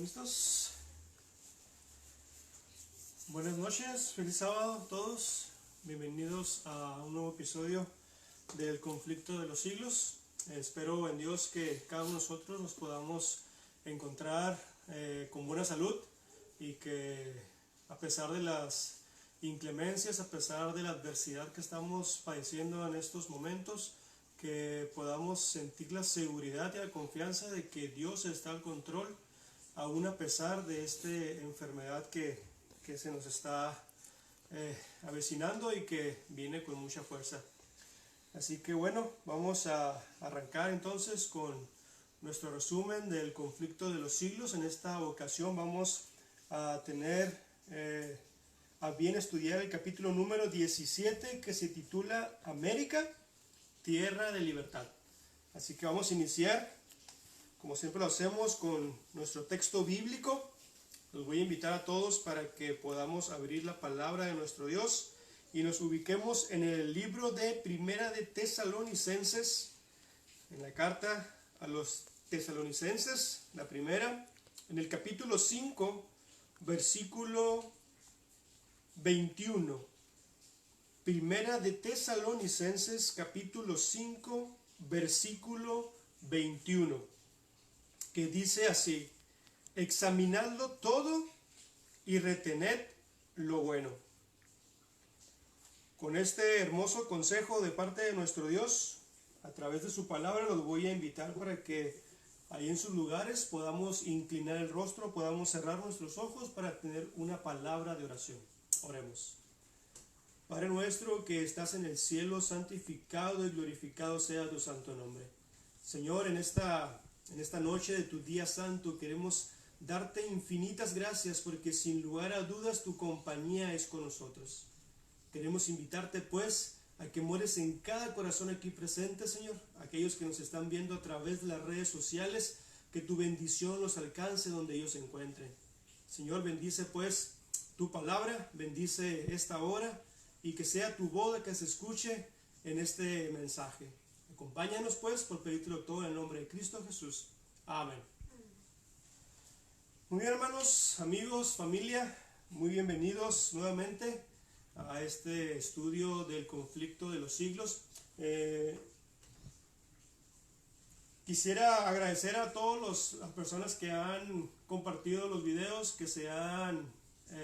¿Listos? Buenas noches, feliz sábado a todos. Bienvenidos a un nuevo episodio del conflicto de los siglos. Espero en Dios que cada uno de nosotros nos podamos encontrar con buena salud y que a pesar de las inclemencias, a pesar de la adversidad que estamos padeciendo en estos momentos, que podamos sentir la seguridad y la confianza de que Dios está al control, aún a pesar de esta enfermedad que se nos está avecinando y que viene con mucha fuerza. Así que bueno, vamos a arrancar entonces con nuestro resumen del conflicto de los siglos. En esta ocasión vamos a tener a bien estudiar el capítulo número 17, que se titula América, Tierra de Libertad. Así que vamos a iniciar, como siempre lo hacemos, con nuestro texto bíblico. Los voy a invitar a todos para que podamos abrir la palabra de nuestro Dios y nos ubiquemos en el libro de Primera de Tesalonicenses, en la carta a los Tesalonicenses, la primera, en el capítulo 5, versículo 21. Primera de Tesalonicenses, capítulo 5, versículo 21. Que dice así: examinadlo todo y retened lo bueno. Con este hermoso consejo de parte de nuestro Dios, a través de su palabra, los voy a invitar para que ahí en sus lugares podamos inclinar el rostro, podamos cerrar nuestros ojos para tener una palabra de oración. Oremos. Padre nuestro que estás en el cielo, santificado y glorificado sea tu santo nombre. Señor, en esta noche de tu día santo queremos darte infinitas gracias porque sin lugar a dudas tu compañía es con nosotros. Queremos invitarte pues a que mueres en cada corazón aquí presente, Señor, aquellos que nos están viendo a través de las redes sociales, que tu bendición los alcance donde ellos se encuentren. Señor, bendice pues tu palabra, bendice esta hora y que sea tu voz que se escuche en este mensaje. Acompáñanos pues por pedírtelo todo en el nombre de Cristo Jesús. Amén. Muy bien, hermanos, amigos, familia, muy bienvenidos nuevamente a este estudio del conflicto de los siglos. Quisiera agradecer a todas las personas que han compartido los videos, que se han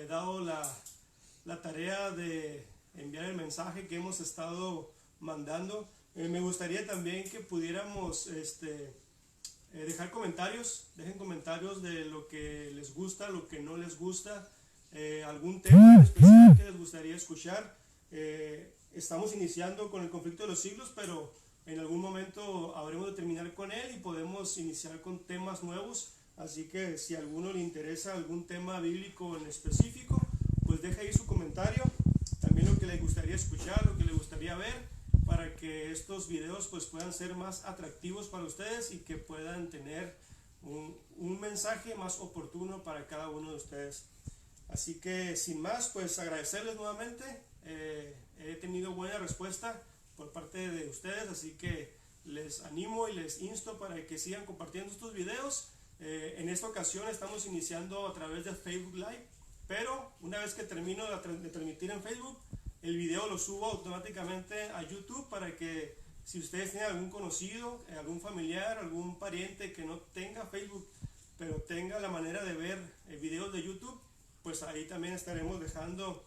dado la tarea de enviar el mensaje que hemos estado mandando. Me gustaría también que pudiéramos dejar comentarios. Dejen comentarios de lo que les gusta, lo que no les gusta, algún tema en especial que les gustaría escuchar. Estamos iniciando con el conflicto de los siglos, pero en algún momento habremos de terminar con él y podemos iniciar con temas nuevos. Así que si a alguno le interesa algún tema bíblico en específico, pues deja ahí su comentario. También lo que le gustaría escuchar, lo que le gustaría ver, para que estos videos pues puedan ser más atractivos para ustedes y que puedan tener un mensaje más oportuno para cada uno de ustedes. Así que sin más, pues agradecerles nuevamente. He tenido buena respuesta por parte de ustedes, así que les animo y les insto para que sigan compartiendo estos videos. En esta ocasión estamos iniciando a través de Facebook Live, pero una vez que termino de transmitir en Facebook, el video lo subo automáticamente a YouTube para que si ustedes tienen algún conocido, algún familiar, algún pariente que no tenga Facebook, pero tenga la manera de ver videos de YouTube, pues ahí también estaremos dejando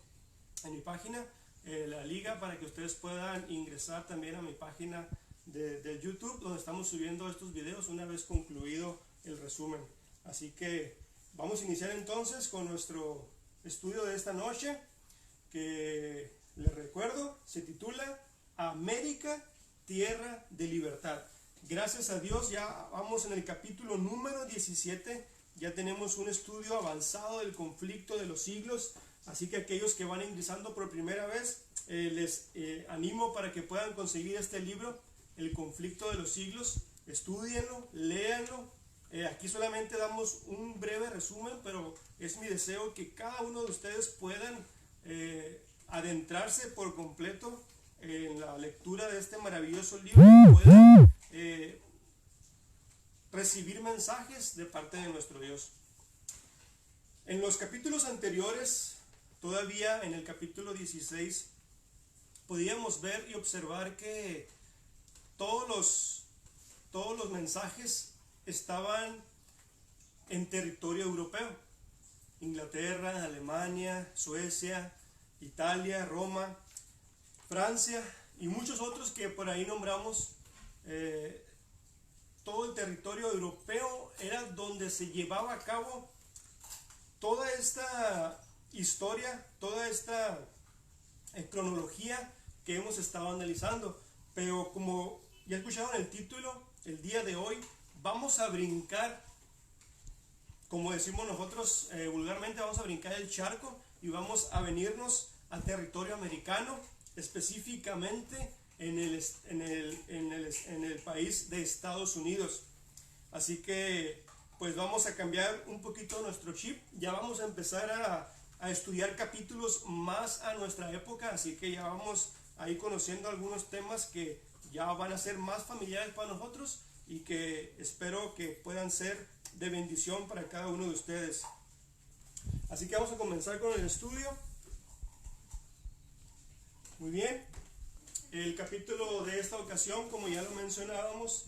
en mi página la liga para que ustedes puedan ingresar también a mi página de YouTube, donde estamos subiendo estos videos una vez concluido el resumen. Así que vamos a iniciar entonces con nuestro estudio de esta noche, que les recuerdo, se titula América, Tierra de Libertad. Gracias a Dios ya vamos en el capítulo número 17, ya tenemos un estudio avanzado del conflicto de los siglos, así que aquellos que van ingresando por primera vez, les animo para que puedan conseguir este libro, El conflicto de los siglos. Estúdienlo, léanlo. Aquí solamente damos un breve resumen, pero es mi deseo que cada uno de ustedes puedan adentrarse por completo en la lectura de este maravilloso libro, pueden recibir mensajes de parte de nuestro Dios. En los capítulos anteriores, todavía en el capítulo 16, podíamos ver y observar que todos los mensajes estaban en territorio europeo. Inglaterra, Alemania, Suecia, Italia, Roma, Francia y muchos otros que por ahí nombramos. Todo el territorio europeo era donde se llevaba a cabo toda esta historia, toda esta cronología que hemos estado analizando. Pero como ya escucharon el título, el día de hoy vamos a brincar, como decimos nosotros vulgarmente, vamos a brincar el charco y vamos a venirnos al territorio americano, específicamente en el país de Estados Unidos. Así que pues vamos a cambiar un poquito nuestro chip. Ya vamos a empezar a estudiar capítulos más a nuestra época, así que ya vamos a ir conociendo algunos temas que ya van a ser más familiares para nosotros y que espero que puedan ser de bendición para cada uno de ustedes. Así que vamos a comenzar con el estudio. Muy bien. El capítulo de esta ocasión, como ya lo mencionábamos,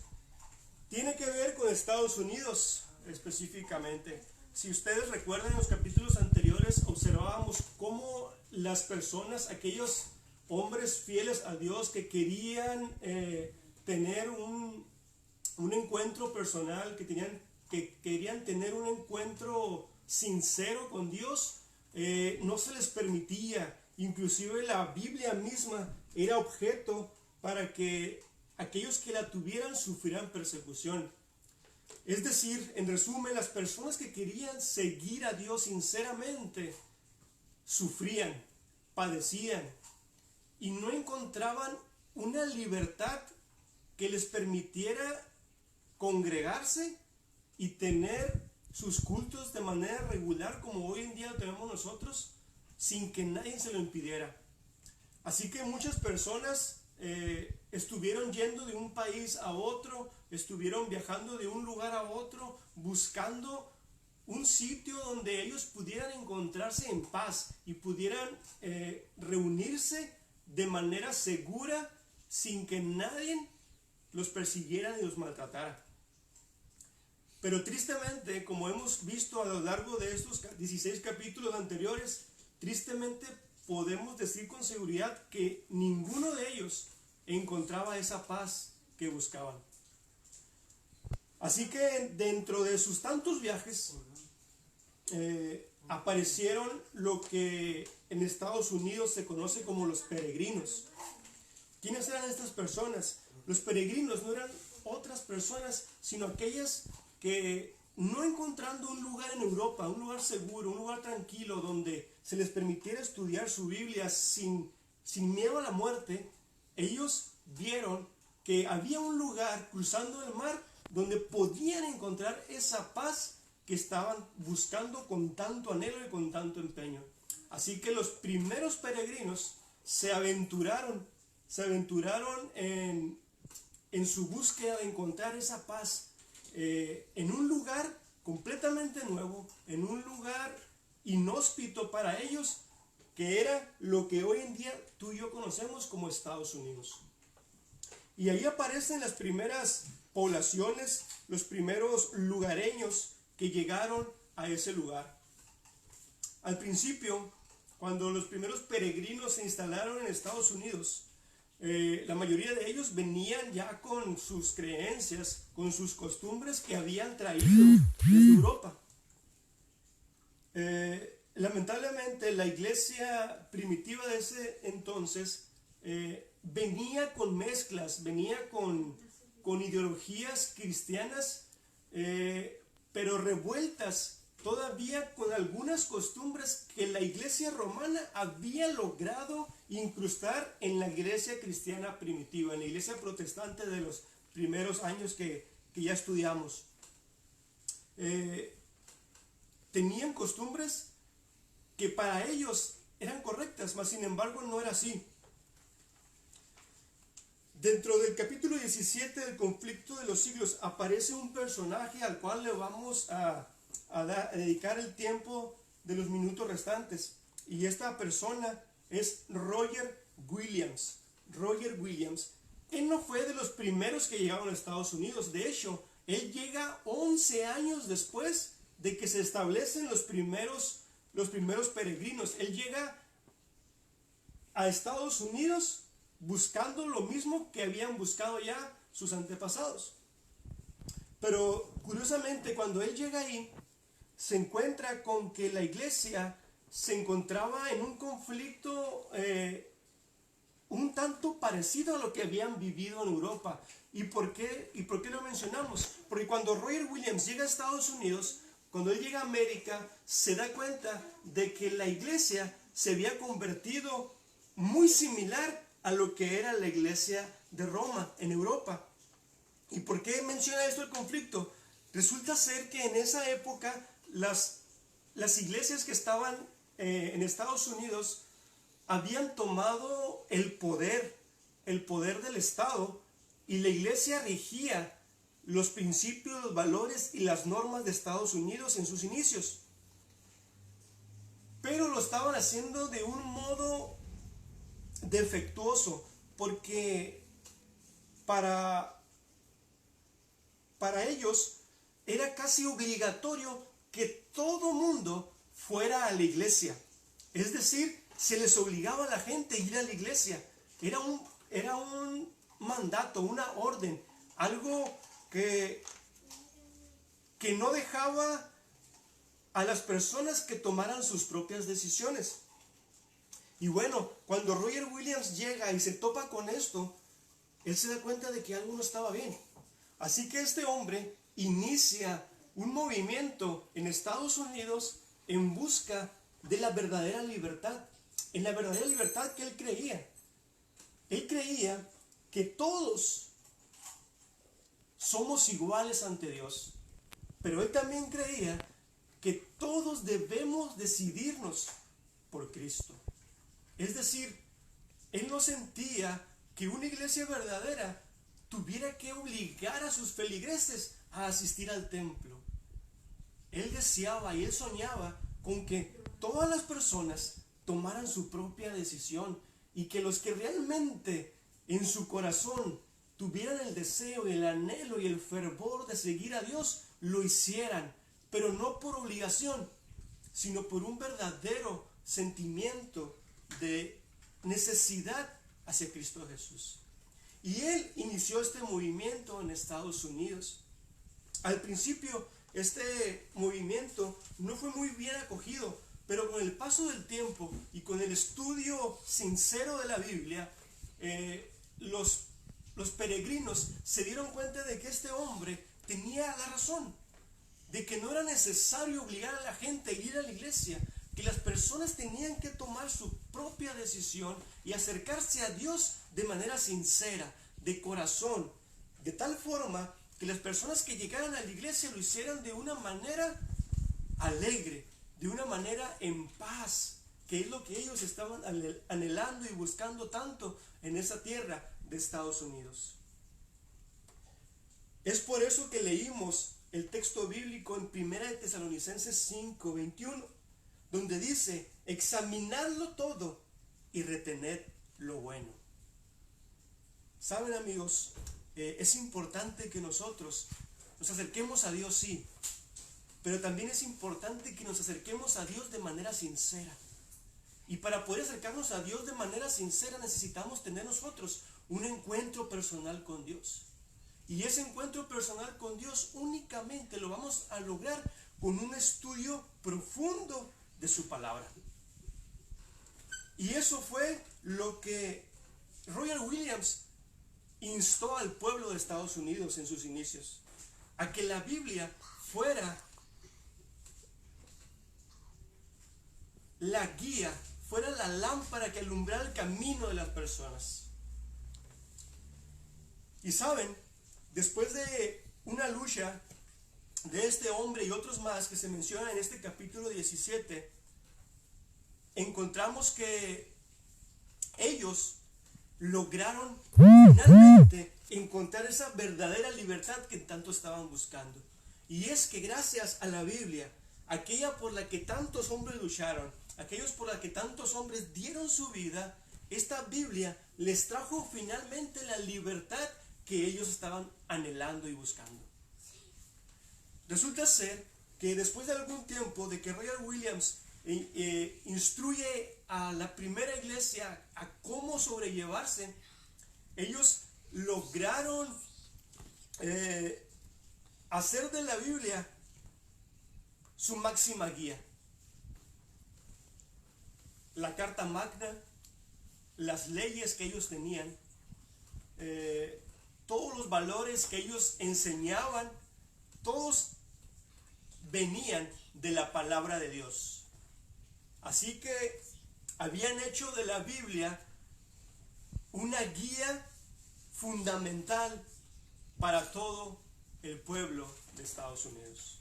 tiene que ver con Estados Unidos específicamente. Si ustedes recuerdan, en los capítulos anteriores observábamos cómo las personas, aquellos hombres fieles a Dios que querían tener un encuentro personal, que querían tener un encuentro sincero con Dios, no se les permitía. Inclusive la Biblia misma era objeto para que aquellos que la tuvieran sufrieran persecución. Es decir, en resumen, las personas que querían seguir a Dios sinceramente sufrían, padecían y no encontraban una libertad que les permitiera congregarse y tener sus cultos de manera regular como hoy en día lo tenemos nosotros, sin que nadie se lo impidiera. Así que muchas personas estuvieron yendo de un país a otro, estuvieron viajando de un lugar a otro, buscando un sitio donde ellos pudieran encontrarse en paz y pudieran reunirse de manera segura sin que nadie los persiguiera ni los maltratara. Pero tristemente, como hemos visto a lo largo de estos 16 capítulos anteriores, tristemente podemos decir con seguridad que ninguno de ellos encontraba esa paz que buscaban. Así que dentro de sus tantos viajes aparecieron lo que en Estados Unidos se conoce como los peregrinos. ¿Quiénes eran estas personas? Los peregrinos no eran otras personas, sino aquellas que, no encontrando un lugar en Europa, un lugar seguro, un lugar tranquilo donde se les permitiera estudiar su Biblia sin miedo a la muerte, ellos vieron que había un lugar cruzando el mar donde podían encontrar esa paz que estaban buscando con tanto anhelo y con tanto empeño. Así que los primeros peregrinos se aventuraron en su búsqueda de encontrar esa paz en un lugar completamente nuevo, en un lugar inhóspito para ellos, que era lo que hoy en día tú y yo conocemos como Estados Unidos. Y ahí aparecen las primeras poblaciones, los primeros lugareños que llegaron a ese lugar. Al principio, cuando los primeros peregrinos se instalaron en Estados Unidos, la mayoría de ellos venían ya con sus creencias, con sus costumbres que habían traído desde Europa. Lamentablemente la iglesia primitiva de ese entonces venía con mezclas, venía con ideologías cristianas, pero revueltas todavía con algunas costumbres que la iglesia romana había logrado incrustar en la iglesia cristiana primitiva, en la iglesia protestante de los primeros años que ya estudiamos. Tenían costumbres que para ellos eran correctas, mas sin embargo no era así. Dentro del capítulo 17 del conflicto de los siglos aparece un personaje al cual le vamos a dedicar el tiempo de los minutos restantes. Y esta persona es Roger Williams. Roger Williams. Él no fue de los primeros que llegaron a Estados Unidos. De hecho, él llega 11 años después de que se establecen los primeros peregrinos. Él llega a Estados Unidos buscando lo mismo que habían buscado ya sus antepasados. Pero curiosamente, cuando él llega ahí, se encuentra con que la iglesia se encontraba en un conflicto un tanto parecido a lo que habían vivido en Europa. ¿Y por qué lo mencionamos? Porque cuando Roger Williams llega a Estados Unidos, cuando él llega a América, se da cuenta de que la iglesia se había convertido muy similar a lo que era la iglesia de Roma en Europa. ¿Y por qué menciona esto el conflicto? Resulta ser que en esa época las iglesias que estaban en Estados Unidos habían tomado el poder del Estado, y la iglesia regía los principios, los valores y las normas de Estados Unidos en sus inicios. Pero lo estaban haciendo de un modo defectuoso, porque para ellos era casi obligatorio que todo mundo fuera a la iglesia. Es decir, se les obligaba a la gente a ir a la iglesia. Era un mandato, una orden, algo que no dejaba a las personas que tomaran sus propias decisiones. Y bueno, cuando Roger Williams llega y se topa con esto, él se da cuenta de que algo no estaba bien. Así que este hombre inicia un movimiento en Estados Unidos en busca de la verdadera libertad, en la verdadera libertad que él creía. Él creía que todos somos iguales ante Dios, pero él también creía que todos debemos decidirnos por Cristo. Es decir, él no sentía que una iglesia verdadera tuviera que obligar a sus feligreses a asistir al templo. Él deseaba y él soñaba con que todas las personas tomaran su propia decisión, y que los que realmente en su corazón tuvieran el deseo, el anhelo y el fervor de seguir a Dios, lo hicieran, pero no por obligación, sino por un verdadero sentimiento de necesidad hacia Cristo Jesús. Y él inició este movimiento en Estados Unidos. Al principio, este movimiento no fue muy bien acogido, pero con el paso del tiempo y con el estudio sincero de la Biblia, los peregrinos se dieron cuenta de que este hombre tenía la razón, de que no era necesario obligar a la gente a ir a la iglesia, que las personas tenían que tomar su propia decisión y acercarse a Dios de manera sincera, de corazón, de tal forma que las personas que llegaran a la iglesia lo hicieran de una manera alegre, de una manera en paz, que es lo que ellos estaban anhelando y buscando tanto en esa tierra de Estados Unidos. Es por eso que leímos el texto bíblico en 1 Tesalonicenses 5:21, donde dice: examinadlo todo y retened lo bueno. Saben, amigos, es importante que nosotros nos acerquemos a Dios, sí, pero también es importante que nos acerquemos a Dios de manera sincera. Y para poder acercarnos a Dios de manera sincera necesitamos tener nosotros un encuentro personal con Dios. Y ese encuentro personal con Dios únicamente lo vamos a lograr con un estudio profundo de su palabra. Y eso fue lo que Roger Williams instó al pueblo de Estados Unidos en sus inicios, a que la Biblia fuera la guía, fuera la lámpara que alumbrara el camino de las personas. Y saben, después de una lucha de este hombre y otros más que se mencionan en este capítulo 17, encontramos que ellos lograron finalmente encontrar esa verdadera libertad que tanto estaban buscando. Y es que gracias a la Biblia, aquella por la que tantos hombres lucharon, aquellos por la que tantos hombres dieron su vida, esta Biblia les trajo finalmente la libertad que ellos estaban anhelando y buscando. Resulta ser que después de algún tiempo de que Royal Williams instruye a la primera iglesia a cómo sobrellevarse, ellos lograron hacer de la Biblia su máxima guía. La Carta Magna, las leyes que ellos tenían, todos los valores que ellos enseñaban, todos venían de la palabra de Dios. Así que habían hecho de la Biblia una guía fundamental para todo el pueblo de Estados Unidos.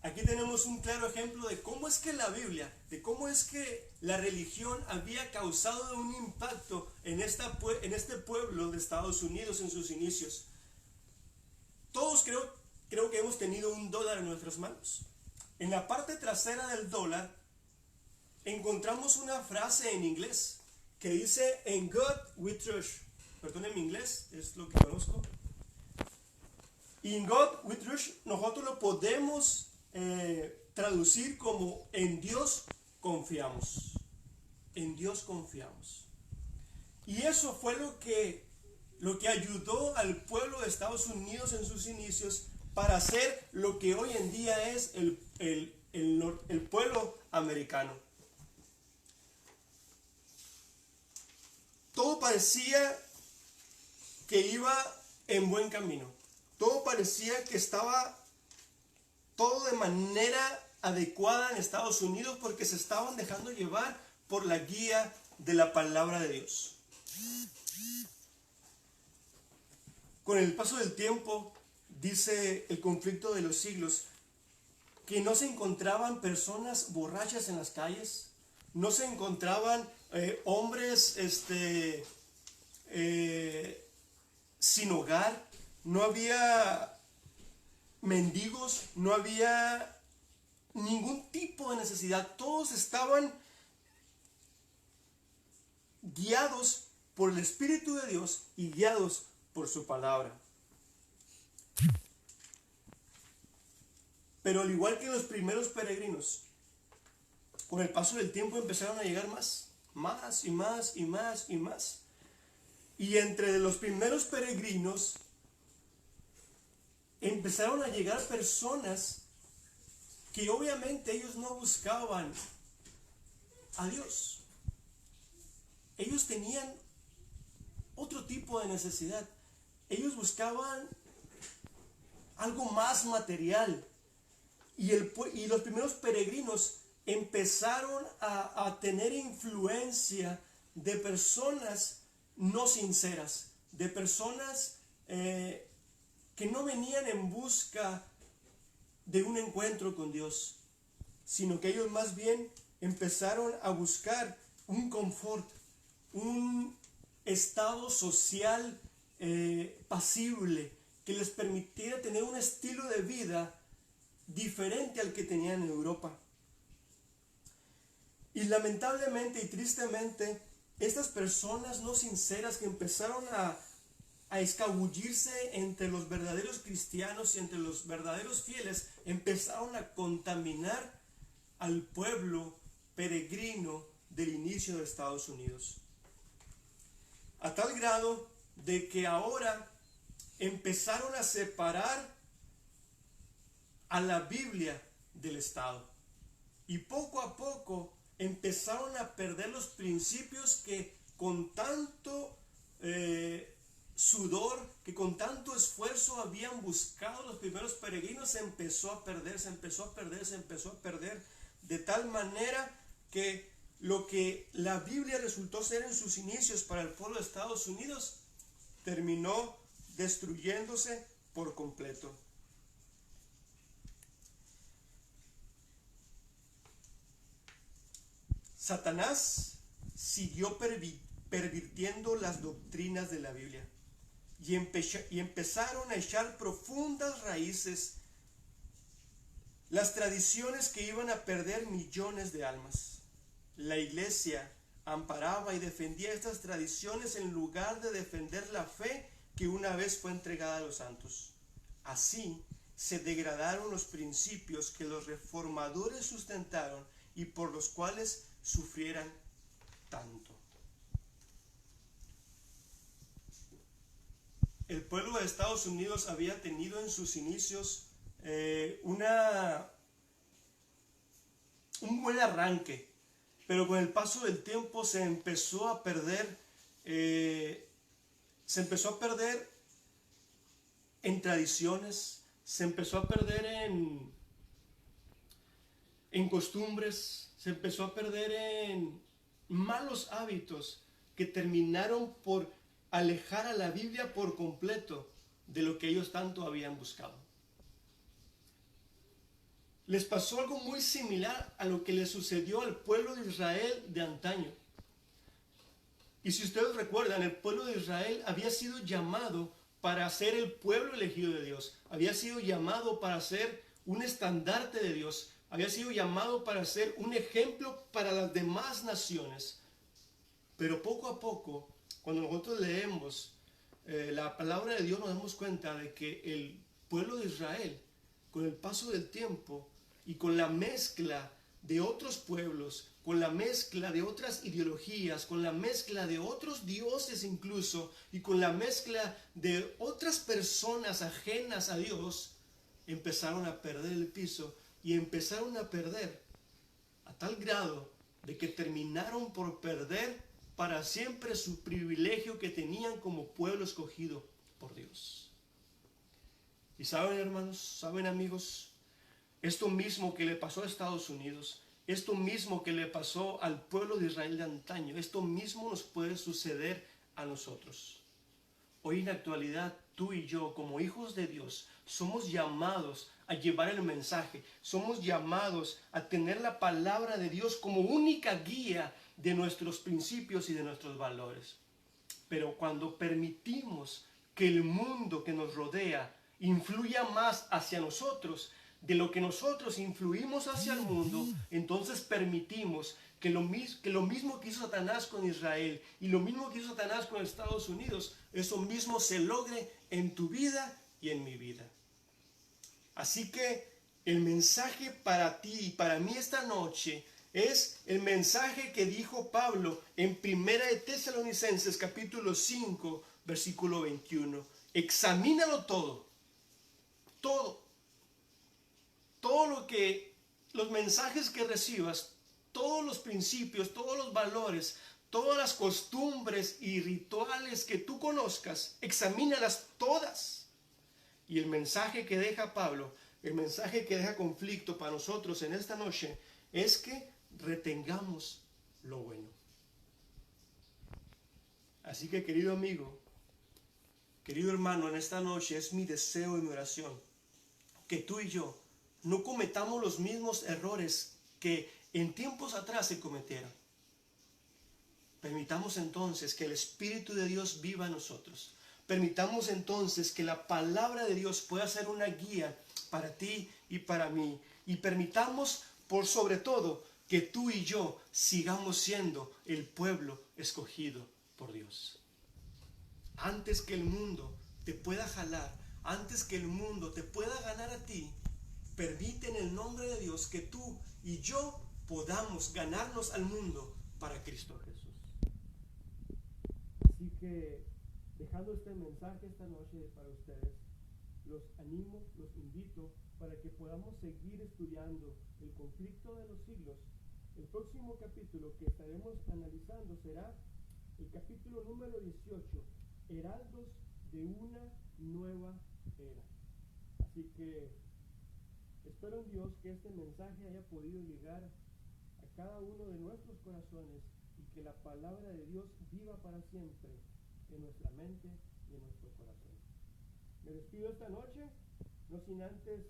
Aquí tenemos un claro ejemplo de cómo es que la Biblia, de cómo es que la religión había causado un impacto en este pueblo de Estados Unidos en sus inicios. Todos creo que hemos tenido un dólar en nuestras manos. En la parte trasera del dólar encontramos una frase en inglés que dice "In God we trust". Perdonen mi inglés, es lo que conozco. "In God we trust", nosotros lo podemos traducir como "en Dios confiamos". En Dios confiamos. Y eso fue lo que ayudó al pueblo de Estados Unidos en sus inicios para ser lo que hoy en día es el pueblo americano. Todo parecía que iba en buen camino. Todo parecía que estaba todo de manera adecuada en Estados Unidos porque se estaban dejando llevar por la guía de la palabra de Dios. Con el paso del tiempo, dice el conflicto de los siglos, que no se encontraban personas borrachas en las calles, no se encontraban hombres sin hogar, no había mendigos, no había ningún tipo de necesidad. Todos estaban guiados por el Espíritu de Dios y guiados por su palabra. Pero al igual que los primeros peregrinos, con el paso del tiempo empezaron a llegar más y más y más y más. Y entre los primeros peregrinos empezaron a llegar personas que obviamente ellos no buscaban a Dios. Ellos tenían otro tipo de necesidad. Ellos buscaban algo más material. Y los primeros peregrinos empezaron a tener influencia de personas no sinceras, de personas que no venían en busca de un encuentro con Dios, sino que ellos más bien empezaron a buscar un confort, un estado social pasible que les permitiera tener un estilo de vida diferente al que tenían en Europa. Y lamentablemente y tristemente, estas personas no sinceras que empezaron a escabullirse entre los verdaderos cristianos y entre los verdaderos fieles, empezaron a contaminar al pueblo peregrino del inicio de Estados Unidos. A tal grado de que ahora empezaron a separar a la Biblia del Estado. Y poco a poco empezaron a perder los principios que con tanto sudor, que con tanto esfuerzo habían buscado los primeros peregrinos. Se empezó a perder, de tal manera que lo que la Biblia resultó ser en sus inicios para el pueblo de Estados Unidos terminó destruyéndose por completo. Satanás siguió pervirtiendo las doctrinas de la Biblia. y empezaron a echar profundas raíces las tradiciones que iban a perder millones de almas. La iglesia amparaba y defendía estas tradiciones en lugar de defender la fe que una vez fue entregada a los santos. Así se degradaron los principios que los reformadores sustentaron y por los cuales sufrieran tanto. El pueblo de Estados Unidos había tenido en sus inicios un buen arranque, pero con el paso del tiempo se empezó a perder en tradiciones, se empezó a perder en costumbres, se empezó a perder en malos hábitos que terminaron por alejar a la Biblia por completo de lo que ellos tanto habían buscado. Les pasó algo muy similar a lo que le sucedió al pueblo de Israel de antaño. Y si ustedes recuerdan, el pueblo de Israel había sido llamado para ser el pueblo elegido de Dios, había sido llamado para ser un estandarte de Dios, había sido llamado para ser un ejemplo para las demás naciones. Pero poco a poco, cuando nosotros leemos la palabra de Dios, nos damos cuenta de que el pueblo de Israel, con el paso del tiempo y con la mezcla de otros pueblos, con la mezcla de otras ideologías, con la mezcla de otros dioses incluso, y con la mezcla de otras personas ajenas a Dios, empezaron a perder el piso y empezaron a perder a tal grado de que terminaron por perder para siempre su privilegio que tenían como pueblo escogido por Dios. Y saben, hermanos, saben, amigos, esto mismo que le pasó a Estados Unidos, esto mismo que le pasó al pueblo de Israel de antaño, esto mismo nos puede suceder a nosotros. Hoy en la actualidad, tú y yo, como hijos de Dios, somos llamados a llevar el mensaje, somos llamados a tener la palabra de Dios como única guía de nuestros principios y de nuestros valores. Pero cuando permitimos que el mundo que nos rodea influya más hacia nosotros de lo que nosotros influimos hacia el mundo, entonces permitimos que lo mismo que hizo Satanás con Israel y lo mismo que hizo Satanás con Estados Unidos, eso mismo se logre en tu vida y en mi vida. Así que el mensaje para ti y para mí esta noche es el mensaje que dijo Pablo en 1 de Tesalonicenses capítulo 5 versículo 21. Examínalo todo los mensajes que recibas, todos los principios, todos los valores, todas las costumbres y rituales que tú conozcas, examínalas todas. Y el mensaje que deja Pablo, el mensaje que deja conflicto para nosotros en esta noche, es que retengamos lo bueno. Así que, querido amigo, querido hermano, en esta noche es mi deseo y mi oración que tú y yo no cometamos los mismos errores que en tiempos atrás se cometieron. Permitamos entonces que el Espíritu de Dios viva en nosotros. Permitamos entonces que la palabra de Dios pueda ser una guía para ti y para mí. Y permitamos, por sobre todo, que tú y yo sigamos siendo el pueblo escogido por Dios. Antes que el mundo te pueda jalar, antes que el mundo te pueda ganar a ti, permite en el nombre de Dios que tú y yo podamos ganarnos al mundo para Cristo Jesús. Así que, dejando este mensaje esta noche para ustedes, los animo, los invito para que podamos seguir estudiando el conflicto de los siglos. El próximo capítulo que estaremos analizando será el capítulo número 18, Heraldos de una nueva era. Así que espero en Dios que este mensaje haya podido llegar a cada uno de nuestros corazones y que la palabra de Dios viva para siempre en nuestra mente y en nuestro corazón. Me despido esta noche, no sin antes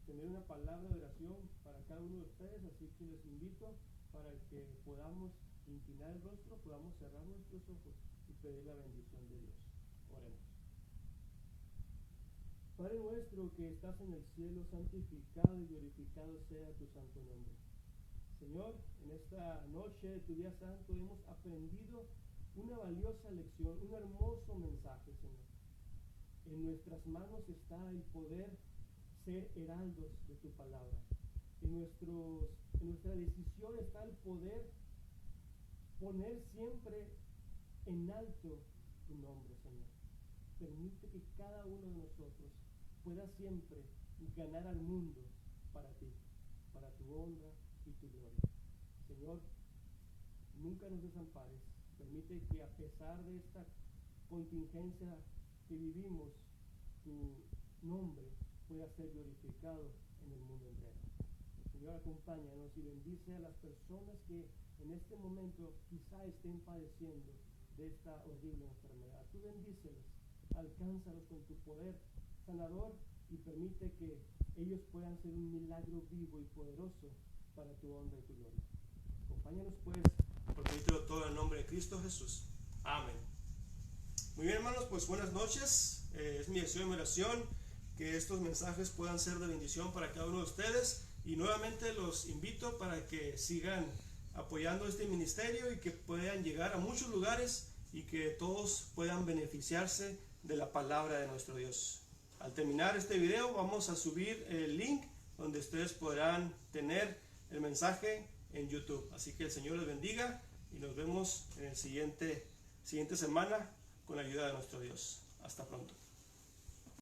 tener una palabra de oración para cada uno de ustedes, así que les invito para que podamos inclinar el rostro, podamos cerrar nuestros ojos y pedir la bendición de Dios. Oremos. Padre nuestro que estás en el cielo, santificado y glorificado sea tu santo nombre. Señor, en esta noche de tu día santo hemos aprendido una valiosa lección, un hermoso mensaje, Señor. En nuestras manos está el poder ser heraldos de tu palabra. En nuestra decisión está el poder poner siempre en alto tu nombre, Señor. Permite que cada uno de nosotros pueda siempre ganar al mundo para ti, para tu honra y tu gloria. Señor, nunca nos desampares. Permite que a pesar de esta contingencia que vivimos, tu nombre pueda ser glorificado en el mundo entero. Señor, acompáñanos y bendice a las personas que en este momento quizá estén padeciendo de esta horrible enfermedad. Tú bendícelos, alcánzalos con tu poder sanador y permite que ellos puedan ser un milagro vivo y poderoso para tu honra y tu gloria. Acompáñanos pues, porque te todo en el nombre de Cristo Jesús. Amén. Muy bien, hermanos, pues buenas noches. Es mi deseo y mi oración que estos mensajes puedan ser de bendición para cada uno de ustedes, y nuevamente los invito para que sigan apoyando este ministerio y que puedan llegar a muchos lugares y que todos puedan beneficiarse de la palabra de nuestro Dios. Al terminar este video vamos a subir el link donde ustedes podrán tener el mensaje en YouTube. Así que el Señor les bendiga y nos vemos en el siguiente semana con la ayuda de nuestro Dios. Hasta pronto.